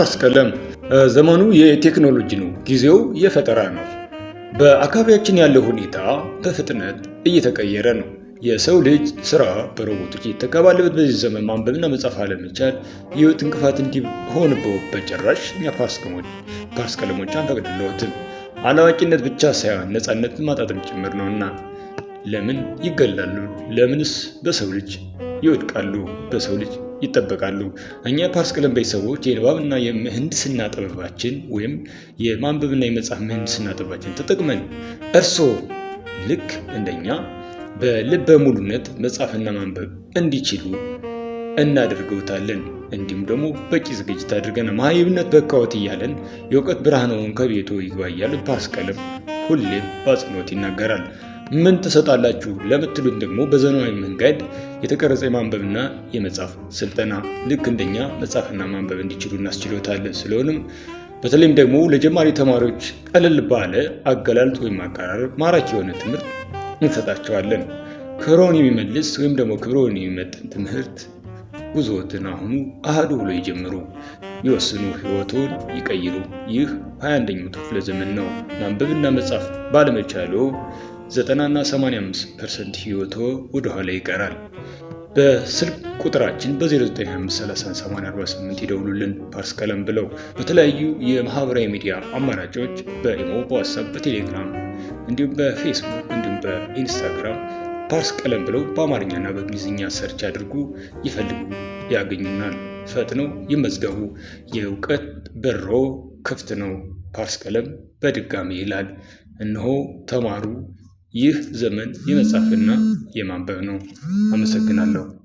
ፓርስ ቀለም ዘመኑ የቴክኖሎጂ ነው፣ ጊዜው የፈጠራ ነው። በአካባቢያችን ያለው ሁኔታ በፍጥነት እየተቀየረ ነው። የሰው ልጅ ስራ በሮቦቶች እየተተካ ባለበት በዚህ ዘመን ማንበብና መጻፍ አለመቻል የህይወት እንቅፋት እንዲሆንብዎ በጭራሽ እኛ ፓርስ ቀለሞች አንፈቅድልዎትም። አላዋቂነት ብቻ ሳይሆን ነፃነትን ማጣትም ጭምር ነውና። ለምን ይገላሉ? ለምንስ በሰው ልጅ ይወድቃሉ? በሰው ልጅ ይጠበቃሉ? እኛ ፓርስ ቀለም ቤተሰቦች የንባብና የምህንድስና ጥበባችን ወይም የማንበብና የመጻፍ ምህንድስና ጥበባችን ተጠቅመን እርስዎ ልክ እንደኛ በልበ ሙሉነት መጻፍና ማንበብ እንዲችሉ እናደርገውታለን። እንዲሁም ደግሞ በቂ ዝግጅት አድርገን መሃይምነት በካዎት እያለን የእውቀት ብርሃንዎን ከቤቶ ይግባ እያለ ፓርስ ቀለም ሁሌም በአጽንኦት ይናገራል። ምን ትሰጣላችሁ ለምትሉን ደግሞ በዘመናዊ መንገድ የተቀረጸ የማንበብና የመጻፍ ስልጠና ልክ እንደኛ መጻፍና ማንበብ እንዲችሉ እናስችሎታለን። ስለሆነም በተለይም ደግሞ ለጀማሪ ተማሪዎች ቀለል ባለ አገላለጥ ወይም አቀራረብ ማራኪ የሆነ ትምህርት እንሰጣቸዋለን። ክብረውን የሚመልስ ወይም ደግሞ ክብረውን የሚመጥን ትምህርት ጉዞዎትን አሁኑ አሃዱ ብሎ ይጀምሩ፣ ይወስኑ፣ ህይወቶን ይቀይሩ። ይህ 21ኛው ክፍለ ዘመን ነው። ማንበብና መጻፍ ባለመቻሎ 90 እና 85% ህይወቶ ወደ ኋላ ይቀራል። በስልክ ቁጥራችን በ0953308048 ይደውሉልን። ፓርስ ቀለም ብለው በተለያዩ የማህበራዊ ሚዲያ አማራጮች በኢሞ፣ በዋትስአፕ፣ በቴሌግራም እንዲሁም በፌስቡክ እንዲሁም በኢንስታግራም ፓርስ ቀለም ብለው በአማርኛና በእንግሊዝኛ ሰርች አድርጉ፣ ይፈልጉ፣ ያገኙናል። ፈጥነው ይመዝገቡ። የእውቀት በሮ ክፍት ነው። ፓርስ ቀለም በድጋሚ ይላል። እነሆ ተማሩ። ይህ ዘመን የመጻፍና የማንበብ ነው። አመሰግናለሁ።